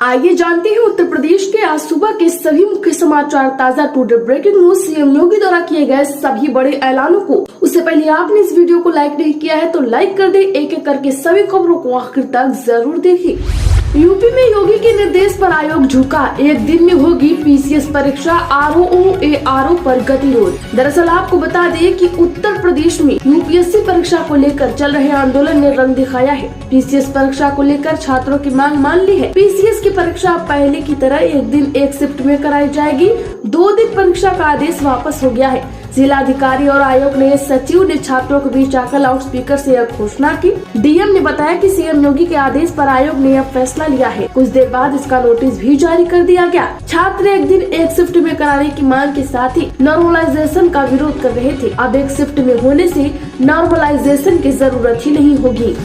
आइए जानते हैं उत्तर प्रदेश के आज सुबह के सभी मुख्य समाचार। ताजा टुडे ब्रेकिंग न्यूज। सीएम योगी द्वारा किए गए सभी बड़े ऐलानों को। उससे पहले आपने इस वीडियो को लाइक नहीं किया है तो लाइक कर दे। एक एक करके सभी खबरों को आखिर तक जरूर देखिए। यूपी में योगी के निर्देश पर आयोग झुका। एक दिन में होगी पीसीएस परीक्षा। आरओ पर गतिरोध। दरअसल आपको बता दें कि उत्तर प्रदेश में यूपीएससी परीक्षा को लेकर चल रहे आंदोलन ने रंग दिखाया है। पीसीएस परीक्षा को लेकर छात्रों की मांग मान ली है। पीसीएस की परीक्षा पहले की तरह एक दिन एक शिफ्ट में कराई जाएगी। 2 दिन परीक्षा का आदेश वापस हो गया है। जिलाधिकारी और आयोग ने सचिव ने छात्रों के बीच आकर लाउड स्पीकर से यह घोषणा की। डीएम ने बताया कि सीएम योगी के आदेश पर आयोग ने यह फैसला लिया है। कुछ देर बाद इसका नोटिस भी जारी कर दिया गया। छात्र एक दिन एक शिफ्ट में कराने की मांग के साथ ही नॉर्मलाइजेशन का विरोध कर रहे थे। अब एक शिफ्ट में होने से नॉर्मलाइजेशन की जरूरत ही नहीं होगी।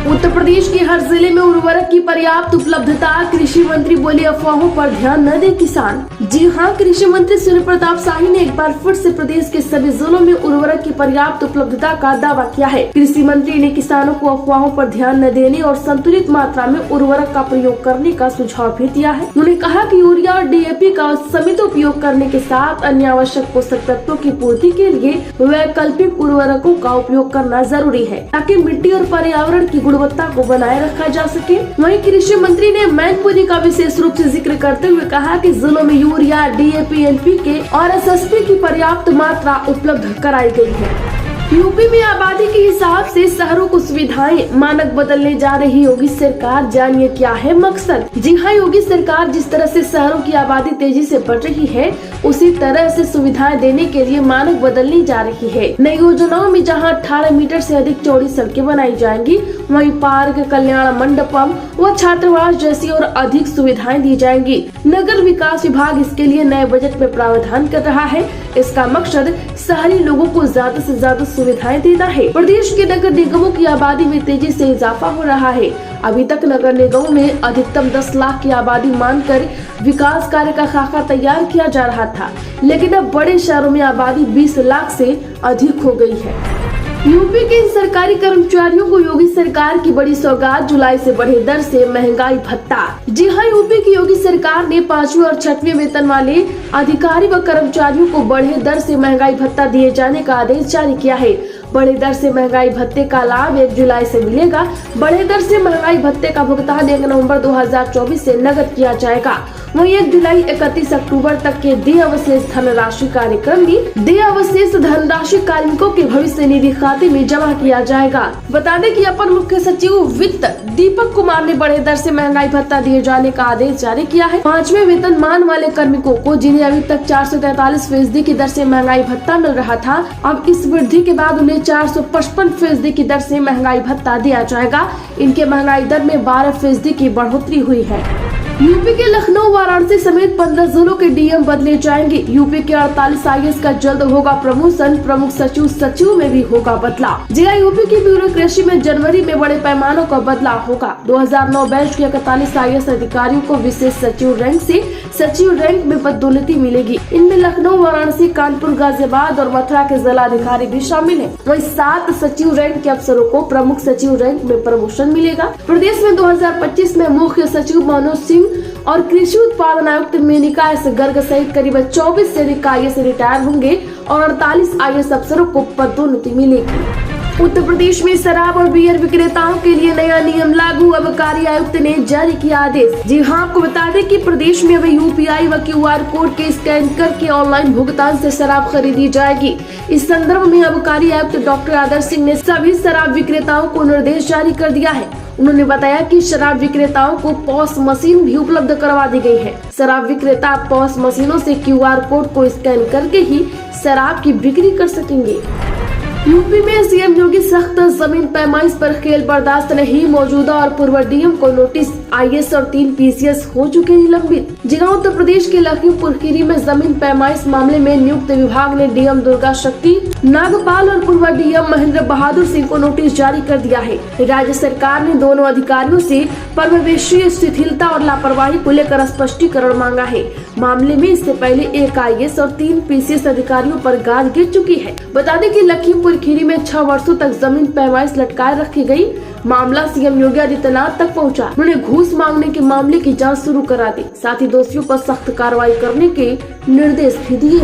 उत्तर प्रदेश के हर जिले में उर्वरक की पर्याप्त उपलब्धता। कृषि मंत्री बोले अफवाहों पर ध्यान न दे किसान। जी हां, कृषि मंत्री सूर्य प्रताप शाही ने एक बार फिर से प्रदेश के सभी जिलों में उर्वरक की पर्याप्त उपलब्धता का दावा किया है। कृषि मंत्री ने किसानों को अफवाहों पर ध्यान न देने और संतुलित मात्रा में उर्वरक का प्रयोग करने का सुझाव भी दिया है। उन्होंने कहा कि यूरिया और डीएपी का समित उपयोग करने के साथ अन्य आवश्यक पोषक तत्वों की पूर्ति के लिए वैकल्पिक उर्वरकों का उपयोग करना जरूरी है, ताकि मिट्टी और पर्यावरण की गुणवत्ता को बनाए रखा जा सके। वहीं कृषि मंत्री ने मैनपुरी का विशेष रूप से जिक्र करते हुए कहा कि जिलों में यूरिया, डीएपी, एनपीके और एसएसपी की पर्याप्त मात्रा उपलब्ध कराई गई है। यूपी में आबादी के हिसाब से शहरों को सुविधाएं मानक बदलने जा रही योगी सरकार। जानिए क्या है मकसद। जी हां, योगी सरकार जिस तरह से शहरों की आबादी तेजी से बढ़ रही है, उसी तरह से सुविधाएं देने के लिए मानक बदलने जा रही है। नई योजनाओं में जहां 18 मीटर से अधिक चौड़ी सड़कें बनाई जाएंगी, वहीं पार्क, कल्याण मंडपम व छात्रावास जैसी और अधिक सुविधाएं दी जाएंगी। नगर विकास विभाग इसके लिए नए बजट में प्रावधान कर रहा है। इसका मकसद शहरी लोगों को ज्यादा से ज्यादा सुविधाएं देना है। प्रदेश के नगर निगमों की आबादी में तेजी से इजाफा हो रहा है। अभी तक नगर निगमों में अधिकतम 10 लाख की आबादी मानकर विकास कार्य का खाका तैयार किया जा रहा था, लेकिन अब बड़े शहरों में आबादी 20 लाख से अधिक हो गई है। यूपी के सरकारी कर्मचारियों को योगी सरकार की बड़ी सौगात। जुलाई से बढ़े दर से महंगाई भत्ता। जी हां, यूपी की योगी सरकार ने 5वें और 6वें वेतन वाले अधिकारी व कर्मचारियों को बढ़े दर से महंगाई भत्ता दिए जाने का आदेश जारी किया है। बढ़े दर से महंगाई भत्ते का लाभ 1 जुलाई से मिलेगा। बढ़े दर से महंगाई भत्ते का भुगतान 1 नवंबर 2024 से नकद किया जाएगा। वहीं 1 जुलाई 31 अक्टूबर तक के देय अवशेष धनराशि कार्यक्रम में देय अवशेष धनराशि कार्मिकों के भविष्य निधि खाते में जमा किया जाएगा। बता दें कि अपर मुख्य सचिव वित्त दीपक कुमार ने बढ़े दर से महंगाई भत्ता दिए जाने का आदेश जारी किया है। 5वें वेतनमान वाले कार्मिकों को, जिन्हें अभी तक 443% की दर से महंगाई भत्ता मिल रहा था, अब इस वृद्धि के बाद उन्हें 455% की दर से महंगाई भत्ता दिया जाएगा। इनके महंगाई दर में 12% की बढ़ोतरी हुई है। यूपी के लखनऊ, वाराणसी समेत 15 जिलों के डीएम बदले जाएंगे। यूपी के 48 आईएएस का जल्द होगा प्रमोशन। प्रमुख सचिव में भी होगा बदलाव। जिला यूपी की ब्यूरोक्रेसी में जनवरी में बड़े पैमानों का बदलाव होगा। 2009 बैच के 41 आईएएस अधिकारियों को विशेष सचिव रैंक से सचिव रैंक में पदोन्नति मिलेगी। इनमें लखनऊ, वाराणसी, कानपुर, गाजियाबाद और मथुरा के जिलाधिकारी भी शामिल है। वहीं 7 सचिव रैंक के अफसरों को प्रमुख सचिव रैंक में प्रमोशन मिलेगा। प्रदेश में 2025 में मुख्य सचिव मनोज सिंह और कृषि उत्पादन आयुक्त मेनिका एस गर्ग सहित करीब 24 से अधिक आईएएस रिटायर होंगे और 48 आईएएस अफसरों को पदोन्नति मिलेगी। उत्तर प्रदेश में शराब और बियर विक्रेताओं के लिए नया नियम लागू। अबकारी आयुक्त ने जारी किया आदेश। जी हां, आपको बता दें कि प्रदेश में अब यूपीआई व क्यूआर कोड के स्कैन करके ऑनलाइन भुगतान से शराब खरीदी जाएगी। इस संदर्भ में अबकारी आयुक्त डॉक्टर आदर्श सिंह ने सभी शराब विक्रेताओं को निर्देश जारी कर दिया है। उन्होंने बताया कि शराब विक्रेताओं को पॉस मशीन भी उपलब्ध करवा दी गई है। शराब विक्रेता पॉस मशीनों से क्यूआर कोड को स्कैन करके ही शराब की बिक्री कर सकेंगे। यूपी में सीएम योगी सख्त, जमीन पैमाइश पर खेल बर्दाश्त नहीं। मौजूदा और पूर्व डीएम को नोटिस। आईएएस और 3 पीसीएस हो चुके निलंबित। जिला उत्तर प्रदेश के लखीमपुर खीरी में जमीन पैमाइश मामले में नियुक्त विभाग ने डीएम दुर्गा शक्ति नागपाल और पूर्व डीएम महेंद्र बहादुर सिंह को नोटिस जारी कर दिया है। राज्य सरकार ने दोनों अधिकारियों से परिवेशीय शिथिलता और लापरवाही को लेकर स्पष्टीकरण मांगा है। मामले में इससे पहले 1 आईएएस और 3 पीसीएस अधिकारियों पर गाज गिर चुकी है। बता दें कि लखीमपुर खीरी में 6 वर्षों तक जमीन पैमाइश लटकाए रखी गई। मामला सीएम योगी आदित्यनाथ तक पहुंचा। उन्होंने घूस मांगने के मामले की जांच शुरू करा दी, साथ ही दोषियों पर सख्त कार्रवाई करने के निर्देश भी दिए।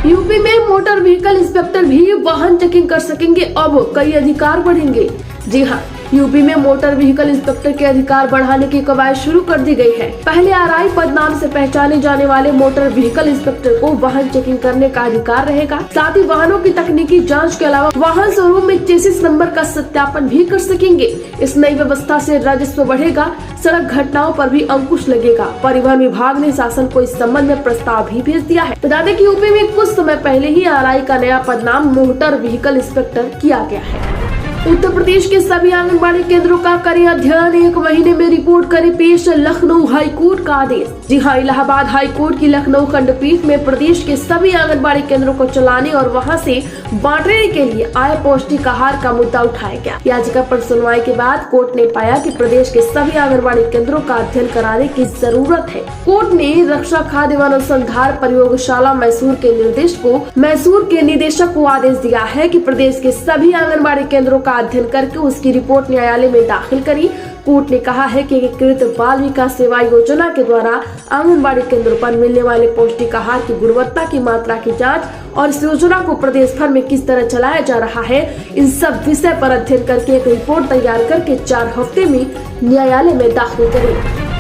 यूपी में मोटर व्हीकल इंस्पेक्टर भी वाहन चेकिंग कर सकेंगे, अब कई अधिकार बढ़ेंगे। जी हाँ, यूपी में मोटर व्हीकल इंस्पेक्टर के अधिकार बढ़ाने की कवायद शुरू कर दी गई है। पहले आरआई पद नाम से पहचाने जाने वाले मोटर व्हीकल इंस्पेक्टर को वाहन चेकिंग करने का अधिकार रहेगा। साथ ही वाहनों की तकनीकी जांच के अलावा वाहन शोरूम में चेसिस नंबर का सत्यापन भी कर सकेंगे। इस नई व्यवस्था से राजस्व बढ़ेगा, सड़क घटनाओं पर भी अंकुश लगेगा। परिवहन विभाग ने शासन को इस संबंध में प्रस्ताव भी भेज दिया है। बता दें कि यूपी में कुछ समय पहले ही आरआई का नया पद नाम मोटर व्हीकल इंस्पेक्टर किया गया है। उत्तर प्रदेश के सभी आंगनबाड़ी केंद्रों का करें अध्ययन, 1 महीने में रिपोर्ट करे पेश, लखनऊ हाईकोर्ट का आदेश। जी हां, इलाहाबाद हाईकोर्ट की लखनऊ खंडपीठ में प्रदेश के सभी आंगनबाड़ी केंद्रों को चलाने और वहां से बांटने के लिए आए पौष्टिक आहार का मुद्दा उठाया गया। याचिका पर सुनवाई के बाद कोर्ट ने पाया कि प्रदेश के सभी आंगनबाड़ी केंद्रों का अध्ययन कराने की जरूरत है। कोर्ट ने रक्षा खाद्य एवं अनुसंधान प्रयोगशाला मैसूर के निदेशक को आदेश दिया है कि प्रदेश के सभी आंगनबाड़ी केंद्रों का अध्ययन करके उसकी रिपोर्ट न्यायालय में दाखिल करी। कोर्ट ने कहा है कि एकीकृत बाल विकास सेवा योजना के द्वारा आंगनबाड़ी केंद्रों पर मिलने वाले पौष्टिक आहार की गुणवत्ता की मात्रा की जांच और इस योजना को प्रदेश भर में किस तरह चलाया जा रहा है, इन सब विषय पर अध्ययन करके एक रिपोर्ट तैयार करके 4 हफ्ते में न्यायालय में दाखिल करें।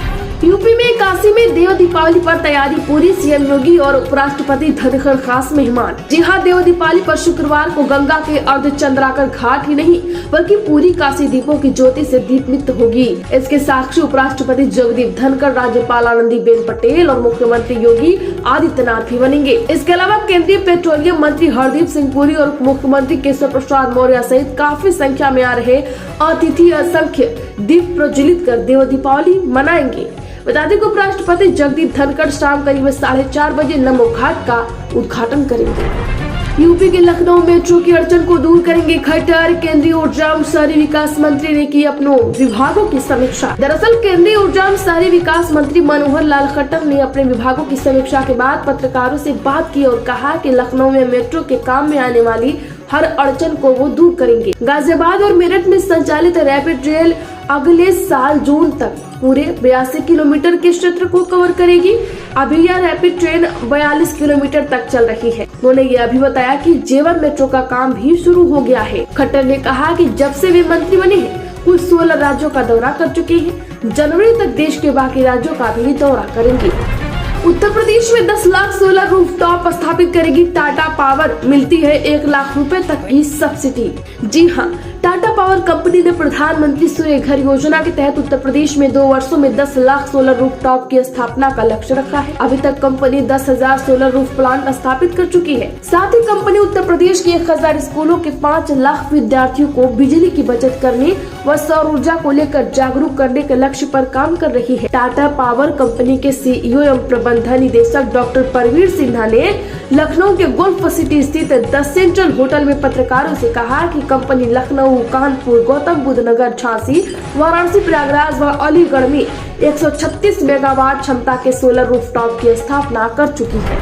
यूपी में काशी में देव दीपावली पर तैयारी पूरी, सीएम योगी और उपराष्ट्रपति धनखड़ खास मेहमान। जी हां, देव दीपावली पर शुक्रवार को गंगा के अर्धचंद्राकर घाट ही नहीं बल्कि पूरी काशी दीपों की ज्योति से दीपमित होगी। इसके साक्षी उपराष्ट्रपति जगदीप धनखड़, राज्यपाल आनंदीबेन पटेल और मुख्यमंत्री योगी आदित्यनाथ भी बनेंगे। इसके अलावा केंद्रीय पेट्रोलियम मंत्री हरदीप सिंह पुरी और उप मुख्यमंत्री केशव प्रसाद मौर्य सहित काफी संख्या में आ रहे अतिथि असंख्य दीप प्रज्वलित कर देव दीपावली मनाएंगे। बता दें कि उपराष्ट्रपति जगदीप धनखड़ शाम करीब 4:30 बजे नमो घाट का उद्घाटन करेंगे। यूपी के लखनऊ मेट्रो की अड़चन को दूर करेंगे खट्टर, केंद्रीय ऊर्जा एवं शहरी विकास मंत्री ने की अपनों विभागों की समीक्षा। दरअसल केंद्रीय ऊर्जा एवं शहरी विकास मंत्री मनोहर लाल खट्टर ने अपने विभागों की समीक्षा के बाद पत्रकारों से बात की और कहा कि लखनऊ में मेट्रो के काम में आने वाली हर अड़चन को वो दूर करेंगे। गाजियाबाद और मेरठ में संचालित रैपिड रेल अगले साल जून तक पूरे 82 किलोमीटर के क्षेत्र को कवर करेगी। अभी यह रैपिड ट्रेन 42 किलोमीटर तक चल रही है। उन्होंने यह भी बताया कि जेवर मेट्रो का काम भी शुरू हो गया है। खट्टर ने कहा कि जब से वे मंत्री बने हैं कुल 16 राज्यों का दौरा कर चुके हैं। जनवरी तक देश के बाकी राज्यों का भी दौरा करेंगे। उत्तर प्रदेश में 10 लाख सोलर रूफटॉप स्थापित करेगी टाटा पावर, मिलती है 1 लाख रुपए तक की सब्सिडी। जी हां, टाटा पावर कंपनी ने प्रधानमंत्री सूर्य घर योजना के तहत उत्तर प्रदेश में 2 वर्षों में 10 लाख सोलर रूफटॉप की स्थापना का लक्ष्य रखा है। अभी तक कंपनी 10,000 सोलर रूफ प्लांट स्थापित कर चुकी है। साथ ही कंपनी उत्तर प्रदेश के 1000 स्कूलों के 5 लाख विद्यार्थियों को बिजली की बचत करने व सौर ऊर्जा को लेकर जागरूक करने के लक्ष्य पर काम कर रही है। टाटा पावर कंपनी के सीईओ एवं प्रबंधन निदेशक डॉक्टर परवीर सिन्हा ने लखनऊ के गोल्फ सिटी स्थित द सेंट्रल होटल में पत्रकारों से कहा कि कंपनी लखनऊ, कानपुर, गौतम बुद्ध नगर, झांसी, वाराणसी, प्रयागराज व अलीगढ़ में 136 मेगावाट क्षमता के सोलर रूफटॉप की स्थापना कर चुकी है।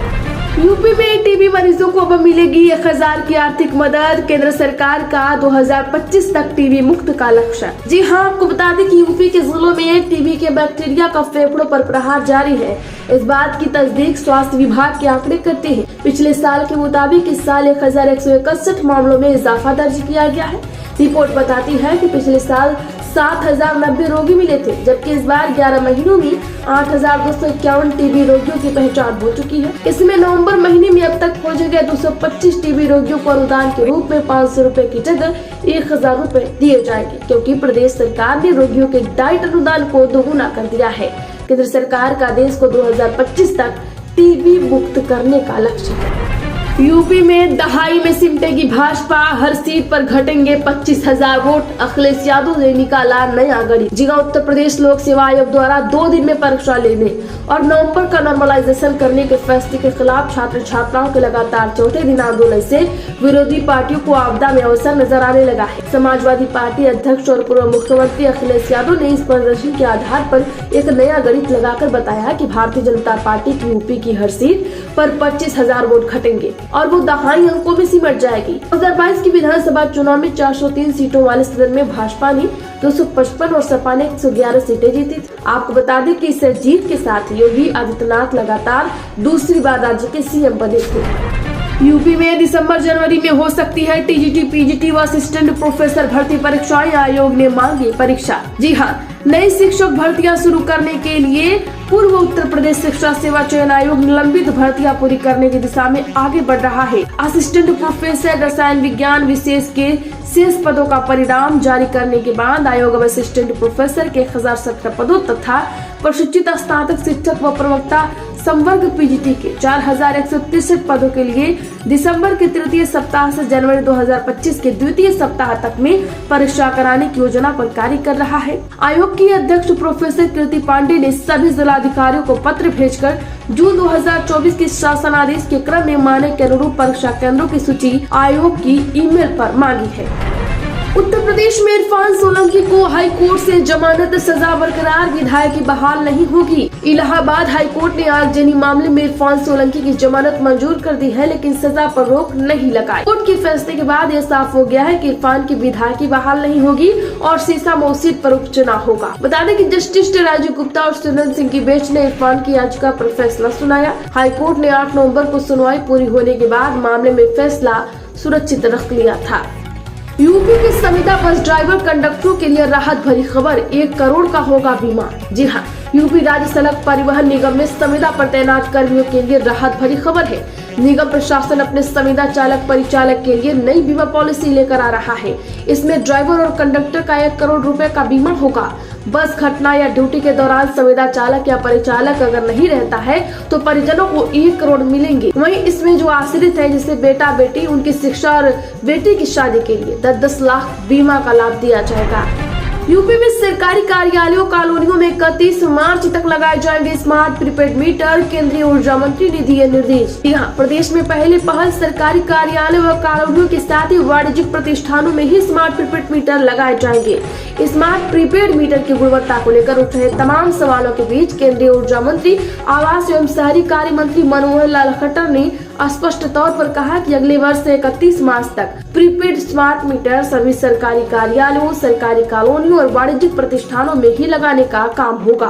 यूपी में टीबी मरीजों को अब मिलेगी 1000 की आर्थिक मदद। केंद्र सरकार का 2025 तक टीबी मुक्त का लक्ष्य। जी हां, आपको बता दें कि यूपी के जिलों में टीबी के बैक्टीरिया का फेफड़ों पर प्रहार जारी है। इस बात की तस्दीक स्वास्थ्य विभाग के आंकड़े करते हैं। पिछले साल के मुताबिक इस साल 1161 मामलों में इजाफा दर्ज किया गया है। रिपोर्ट बताती है कि पिछले साल 7090 रोगी मिले थे, जबकि इस बार 11 महीनों में 8251 टीबी रोगियों की पहचान हो चुकी है। इसमें नवंबर महीने में अब तक खोजे गए 225 टीबी रोगियों को अनुदान के रूप में 500 रूपए की जगह 1000 रूपए दिए जाएंगे, क्योंकि प्रदेश सरकार ने रोगियों के डाइट अनुदान को दोगुना कर दिया है। केंद्र सरकार का देश को 2025 तक टीबी मुक्त करने का लक्ष्य है। यूपी में दहाई में सिमटेगी भाजपा, हर सीट पर घटेंगे 25,000 वोट, अखिलेश यादव ने निकाला नया गणित। जी हां, उत्तर प्रदेश लोक सेवा आयोग द्वारा 2 दिन में परीक्षा लेने और नवंबर का नॉर्मलाइजेशन करने के फैसले के खिलाफ छात्र छात्राओं के लगातार चौथे दिन आंदोलन से विरोधी पार्टियों को आपदा में अवसर नजर आने लगा है। समाजवादी पार्टी अध्यक्ष और पूर्व मुख्यमंत्री अखिलेश यादव ने इस प्रदर्शन के आधार पर एक नया गणित लगाकर बताया कि भारतीय जनता पार्टी की यूपी की हर सीट पर 25,000 वोट घटेंगे। और वो दहाई अंकों में सिमट जाएगी। 2022 की विधानसभा चुनाव में 403 सीटों वाले सदन में भाजपा ने 255 और सपा ने 111 सीटें जीती थी। आपको बता दें कि इस जीत के साथ योगी आदित्यनाथ लगातार दूसरी बार राज्य के सीएम बने थे। यूपी में दिसंबर जनवरी में हो सकती है टीजीटी, पीजीटी व असिस्टेंट प्रोफेसर भर्ती परीक्षाएं। आयोग ने मांगी परीक्षा। जी हां, नई शिक्षक भर्तियां शुरू करने के लिए पूर्व उत्तर प्रदेश शिक्षा सेवा चयन आयोग निलंबित भर्तियां पूरी करने की दिशा में आगे बढ़ रहा है। असिस्टेंट प्रोफेसर रसायन विज्ञान विशेष के शेष पदों का परिणाम जारी करने के बाद आयोग अब असिस्टेंट प्रोफेसर के 1017 पदों तथा प्रशिक्षित स्नातक शिक्षक व प्रवक्ता संवर्ग पीजीटी के 4163 पदों के लिए दिसंबर के तृतीय सप्ताह से जनवरी 2025 के द्वितीय सप्ताह तक में परीक्षा कराने की योजना पर कार्य कर रहा है। आयोग की अध्यक्ष प्रोफेसर कीर्ति पांडे ने सभी जिलाधिकारियों को पत्र भेजकर जून 2024 के शासन आदेश के क्रम में मानक के अनुरूप परीक्षा केंद्रों की सूची आयोग की ईमेल पर मांगी है। उत्तर प्रदेश में इरफान सोलंकी को हाई कोर्ट से जमानत सजा बरकरार, विधायक की बहाल नहीं होगी। इलाहाबाद हाई कोर्ट ने आगजनी मामले में इरफान सोलंकी की जमानत मंजूर कर दी है, लेकिन सजा पर रोक नहीं लगाई। कोर्ट के फैसले के बाद यह साफ हो गया है कि इरफान की विधायक की बहाल नहीं होगी और सीसामऊ सीट पर उपचुनाव होगा। बता दें कि जस्टिस राजीव गुप्ता और सुरेंद्र सिंह की बेंच ने इरफान की याचिका पर फैसला सुनाया। हाई कोर्ट ने 8 नवम्बर को सुनवाई पूरी होने के बाद मामले में फैसला सुरक्षित रख लिया था। यूपी के संविदा बस ड्राइवर कंडक्टरों के लिए राहत भरी खबर, 1 करोड़ का होगा बीमा। जी हां, यूपी राज्य सड़क परिवहन निगम में संविदा पर तैनात कर्मियों के लिए राहत भरी खबर है। निगम प्रशासन अपने संविदा चालक परिचालक के लिए नई बीमा पॉलिसी लेकर आ रहा है। इसमें ड्राइवर और कंडक्टर का 1 करोड़ रुपए का बीमा होगा। बस घटना या ड्यूटी के दौरान संविदा चालक या परिचालक अगर नहीं रहता है तो परिजनों को 1 करोड़ मिलेंगे। वहीं इसमें जो आश्रित है जैसे बेटा बेटी, उनकी शिक्षा और बेटी की शादी के लिए 10-10 लाख बीमा का लाभ दिया जाएगा। यूपी में सरकारी कार्यालयों कॉलोनियों में 31 मार्च तक लगाए जाएंगे स्मार्ट प्रीपेड मीटर, केंद्रीय ऊर्जा मंत्री ने दिए निर्देश। यहाँ प्रदेश में पहले पहल सरकारी कार्यालय व कॉलोनियों के साथ ही वाणिज्यिक प्रतिष्ठानों में ही स्मार्ट प्रीपेड मीटर लगाए जाएंगे। स्मार्ट प्रीपेड मीटर की गुणवत्ता को लेकर उठ रहे तमाम सवालों के बीच केंद्रीय ऊर्जा मंत्री, आवास एवं शहरी कार्य मंत्री मनोहर लाल खट्टर ने स्पष्ट तौर पर कहा कि अगले वर्ष 31 मार्च तक प्रीपेड स्मार्ट मीटर सभी सरकारी कार्यालयों, सरकारी कॉलोनियों और वाणिज्यिक प्रतिष्ठानों में ही लगाने का काम होगा।